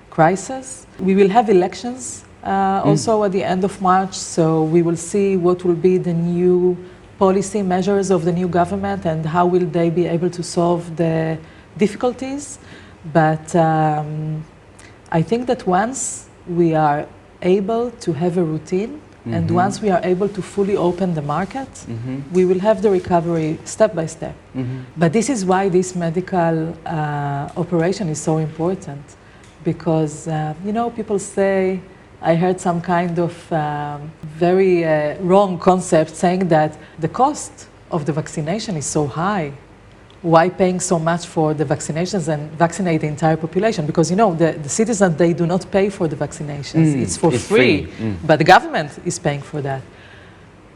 crisis. We will have elections also at the end of March, so we will see what will be the new policy measures of the new government and how will they be able to solve the difficulties. But I think that once we are able to have a routine and once we are able to fully open the market, we will have the recovery step by step. But this is why this medical operation is so important, because you know, people say, I heard some kind of very wrong concept saying that the cost of the vaccination is so high. Why paying so much for the vaccinations and vaccinate the entire population? Because you know, the citizens, they do not pay for the vaccinations. It's for free. But the government is paying for that.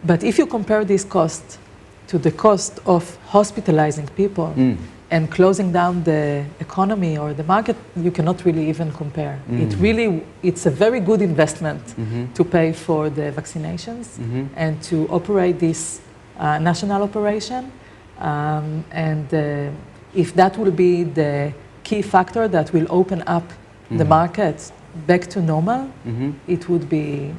But if you compare this cost to the cost of hospitalizing people and closing down the economy or the market, you cannot really even compare. It's a very good investment to pay for the vaccinations and to operate this national operation. And if that will be the key factor that will open up the market back to normal, it would be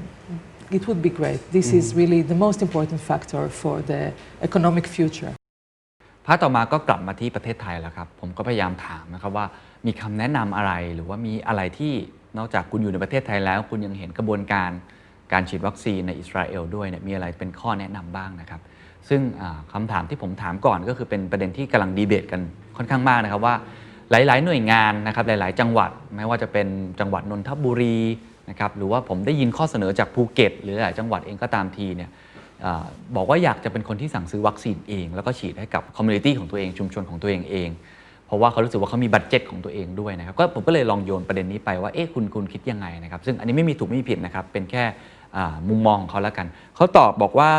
great. This is really the most important factor for the economic future. พาร์ทต่อมาก็กลับมาที่ประเทศไทยแล้วครับผมก็พยายามถามนะครับว่ามีคำแนะนำอะไรหรือว่ามีอะไรที่นอกจากคุณอยู่ในประเทศไทยแล้วคุณยังเห็นกระบวนการฉีดวัคซีนในอิสราเอลด้วยเนี่ยมีอะไรเป็นข้อแนะนำบ้างนะครับ ซึ่งคำถามที่ผมถามก่อนก็คือเป็นประเด็นที่กำลังดีเบตกันค่อนข้างมากนะครับว่าหลายๆหน่วยงานนะครับหลายๆจังหวัดไม่ว่าจะเป็นจังหวัดนนทบุรีนะครับหรือว่าผมได้ยินข้อเสนอจากภูเก็ตหรือหลายจังหวัดเองก็ตามทีเนี่ยบอกว่าอยากจะเป็นคนที่สั่งซื้อวัคซีนเองแล้วก็ฉีดให้กับคอมมูนิตี้ของตัวเองชุมชนของตัวเองเพราะว่าเขารู้สึกว่าเขามีบัดเจ็ตของตัวเองด้วยนะครับก็ผมก็เลยลองโยนประเด็นนี้ไปว่าคุณคิดยังไงนะครับซึ่งอันนี้ไม่มีถูกไม่มีผิดนะครับเป็นแค่มุมมองของเขาแล้วกันเขาตอบบอกว่า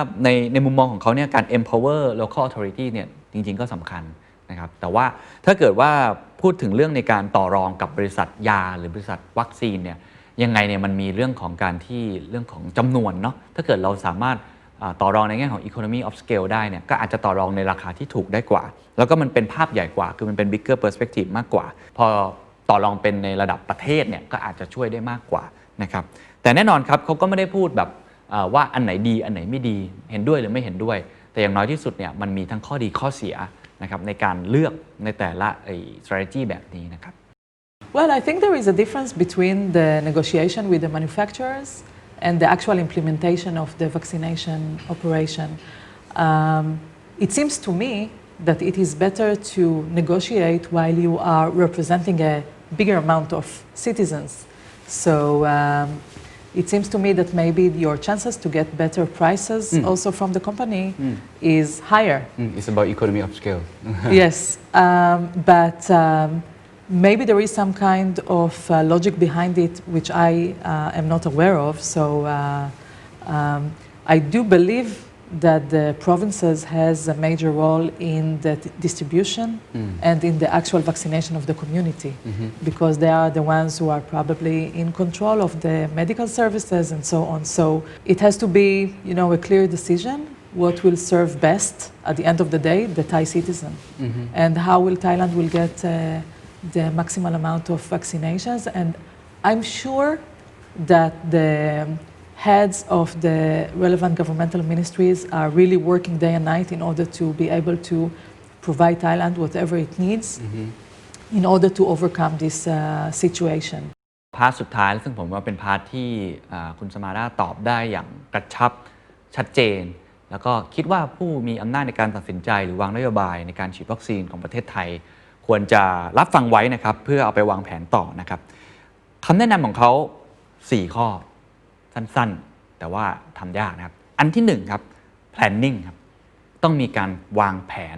ในมุมมองของเขาเนี่ยการ empower local authority เนี่ยจริงๆก็สำคัญนะครับแต่ว่าถ้าเกิดว่าพูดถึงเรื่องในการต่อรองกับบริษัทยาหรือบริษัทวัคซีนเนี่ยยังไงเนี่ยมันมีเรื่องของการที่เรื่องของจำนวนเนาะถ้าเกิดเราสามารถต่อรองในแง่ของ economy of scale ได้เนี่ยก็อาจจะต่อรองในราคาที่ถูกได้กว่าแล้วก็มันเป็นภาพใหญ่กว่าคือมันเป็น bigger perspective มากกว่าพอต่อรองเป็นในระดับประเทศเนี่ยก็อาจจะช่วยได้มากกว่านะครับแต่แน่นอนครับเขาก็ไม่ได้พูดแบบว่าอันไหนดีอันไหนไม่ดีเห็นด้วยหรือไม่เห็นด้วยแต่อย่างน้อยที่สุดเนี่ยมันมีทั้งข้อดีข้อเสียนะครับในการเลือกในแต่ละstrategy แบบนี้นะครับ Well, I think there is a difference between the negotiation with the manufacturers and the actual implementation of the vaccination operation. It seems to me that it is better to negotiate while you are representing a bigger amount of citizens. So it seems to me that maybe your chances to get better prices also from the company is higher. It's about economy of scale. Yes, but maybe there is some kind of logic behind it which I am not aware of. So I do believe that the provinces has a major role in the distribution and in the actual vaccination of the community because they are the ones who are probably in control of the medical services and so on. So it has to be, a clear decision what will serve best at the end of the day, the Thai citizen, and how will Thailand will get the maximal amount of vaccinations. And I'm sure that the heads of the relevant governmental ministries are really working day and night in order to be able to provide Thailand whatever it needs in order to overcome this situation. พาร์ทสุดท้ายซึ่งผมว่าเป็นพาร์ทที่คุณสมาดาตอบได้อย่างกระชับชัดเจนแล้วก็คิดว่าผู้มีอำนาจในการตัดสินใจหรือวางนโยบายในการฉีดวัคซีนของประเทศไทยควรจะรับฟังไว้นะครับเพื่อเอาไปวางแผนต่อนะครับคำแนะนำของเขา4ข้อสั้นๆแต่ว่าทำยากนะครับอันที่1ครับ planning ครับต้องมีการวางแผน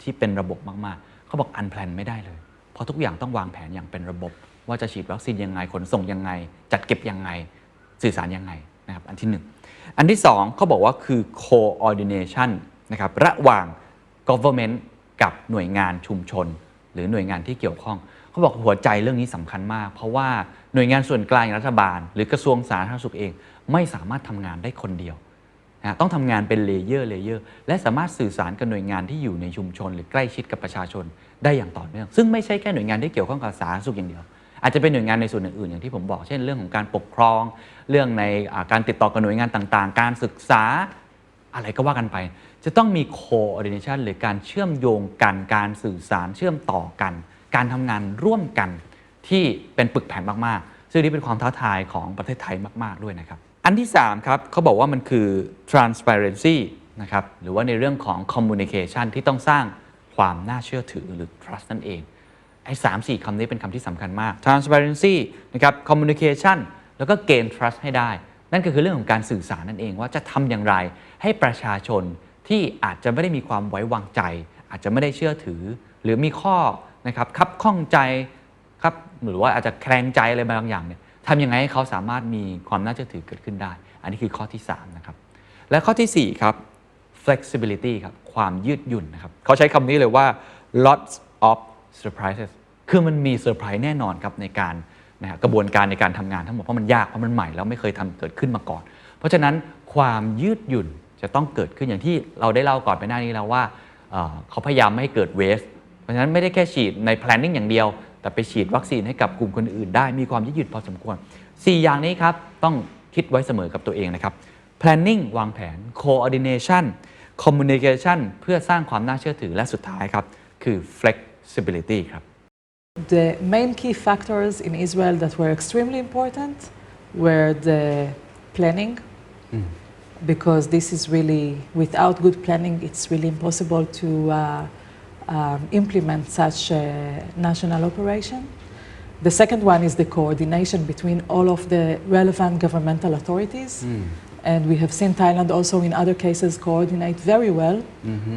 ที่เป็นระบบมากๆเขาบอก unplan ไม่ได้เลยเพราะทุกอย่างต้องวางแผนอย่างเป็นระบบว่าจะฉีดวัคซีนยังไงขนส่งยังไงจัดเก็บยังไงสื่อสารยังไงนะครับอันที่1อันที่2เขาบอกว่าคือ coordination นะครับระหว่าง government กับหน่วยงานชุมชนหรือหน่วยงานที่เกี่ยวข้องเขาบอกหัวใจเรื่องนี้สำคัญมากเพราะว่าหน่วยงานส่วนกลางอย่างรัฐบาลหรือกระทรวงสาธารณสุขเองไม่สามารถทำงานได้คนเดียวนะต้องทำงานเป็นเลเยอร์และสามารถสื่อสารกับหน่วยงานที่อยู่ในชุมชนหรือใกล้ชิดกับประชาชนได้อย่างต่อเนื่องซึ่งไม่ใช่แค่หน่วยงานที่เกี่ยวข้องกับสาธารณสุขอย่างเดียวอาจจะเป็นหน่วยงานในส่วนอื่นๆอย่างที่ผมบอกเช่นเรื่องของการปกครองเรื่องในการติดต่อกับหน่วยงานต่างๆการศึกษาอะไรก็ว่ากันไปจะต้องมี coordination หรือการเชื่อมโยงกันการสื่อสารเชื่อมต่อกันการทำงานร่วมกันที่เป็นปึกแผ่นมากๆซึ่งนี่เป็นความท้าทายของประเทศไทยมากๆด้วยนะครับอันที่3ครับเขาบอกว่ามันคือ transparency นะครับหรือว่าในเรื่องของ communication ที่ต้องสร้างความน่าเชื่อถือหรือ trust นั่นเองไอ้ 3-4 คำนี้เป็นคำที่สำคัญมาก transparency นะครับ communication แล้วก็ gain trust ให้ได้นั่นก็คือเรื่องของการสื่อสารนั่นเองว่าจะทำอย่างไรให้ประชาชนที่อาจจะไม่ได้มีความไว้วางใจอาจจะไม่ได้เชื่อถือหรือมีข้อนะครับคับข้องใจครับหรือว่าอาจจะแคลงใจอะไรบางอย่างเนี่ยทำยังไงให้เขาสามารถมีความน่าเชื่อถือเกิดขึ้นได้อันนี้คือข้อที่3นะครับและข้อที่4ครับ flexibility ครับความยืดหยุ่นนะครับเขาใช้คำนี้เลยว่า lots of surprises คือมันมีเซอร์ไพรส์แน่นอนครับในการกระบวนการในการทำงานทั้งหมดเพราะมันยากเพราะมันใหม่แล้วไม่เคยทำเกิดขึ้นมาก่อนเพราะฉะนั้นความยืดหยุ่นจะต้องเกิดขึ้นอย่างที่เราได้เล่าก่อนไปหน้านี้แล้วว่าเขาพยายามไม่ให้เกิด waste เพราะฉะนั้นไม่ได้แค่ฉีดใน planning อย่างเดียวแต่ไปฉีดวัคซีนให้กับกลุ่มคนอื่นได้มีความยืดหยุ่นพอสมควร4อย่างนี้ครับต้องคิดไว้เสมอกับตัวเองนะครับ planning วางแผน coordination communication เพื่อสร้างความน่าเชื่อถือและสุดท้ายครับคือ flexibility ครับ The main key factors in Israel that were extremely important were the planning, because this is really, without good planning, it's really impossible to implement such a national operation. The second one is the coordination between all of the relevant governmental authorities. And we have seen Thailand also in other cases coordinate very well,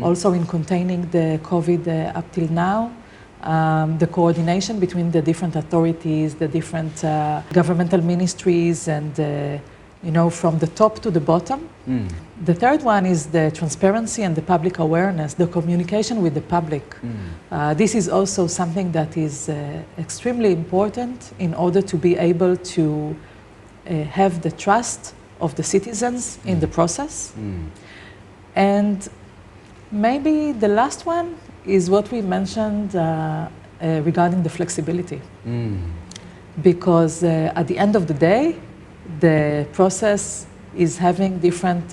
also in containing the COVID up till now. The coordination between the different authorities, the different governmental ministries, and from the top to the bottom. The third one is the transparency and the public awareness, the communication with the public. This is also something that is extremely important in order to be able to have the trust of the citizens in the process. And maybe the last one is what we mentioned regarding the flexibility. Because at the end of the day, the process is having different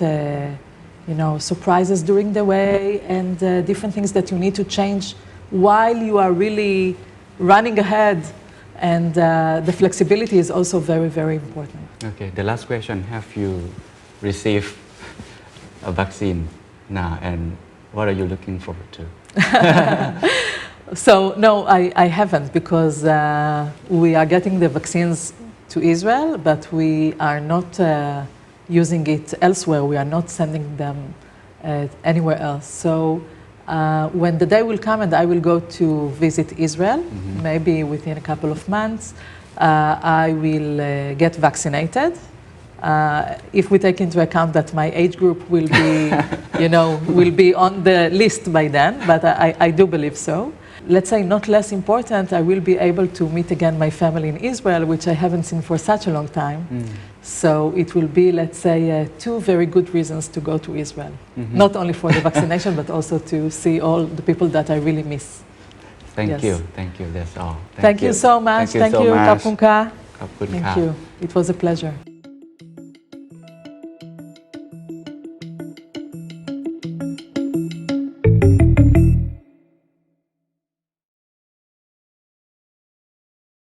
surprises during the way and different things that you need to change while you are really running ahead. And the flexibility is also very, very important. Okay, the last question, have you received a vaccine now and what are you looking forward to? So no, I haven't because we are getting the vaccines to Israel, but we are not using it elsewhere. We are not sending them anywhere else. So when the day will come and I will go to visit Israel, maybe within a couple of months, I will get vaccinated. If we take into account that my age group will be, will be on the list by then, but I do believe so. Let's say not less important, I will be able to meet again my family in Israel, which I haven't seen for such a long time. So it will be, let's say, two very good reasons to go to Israel. Not only for the vaccination, but also to see all the people that I really miss. Thank Yes. you. Thank you. That's all. Thank you so much. Thank you so much. Kapun ka. Kapun Thank ka. you. It was a pleasure.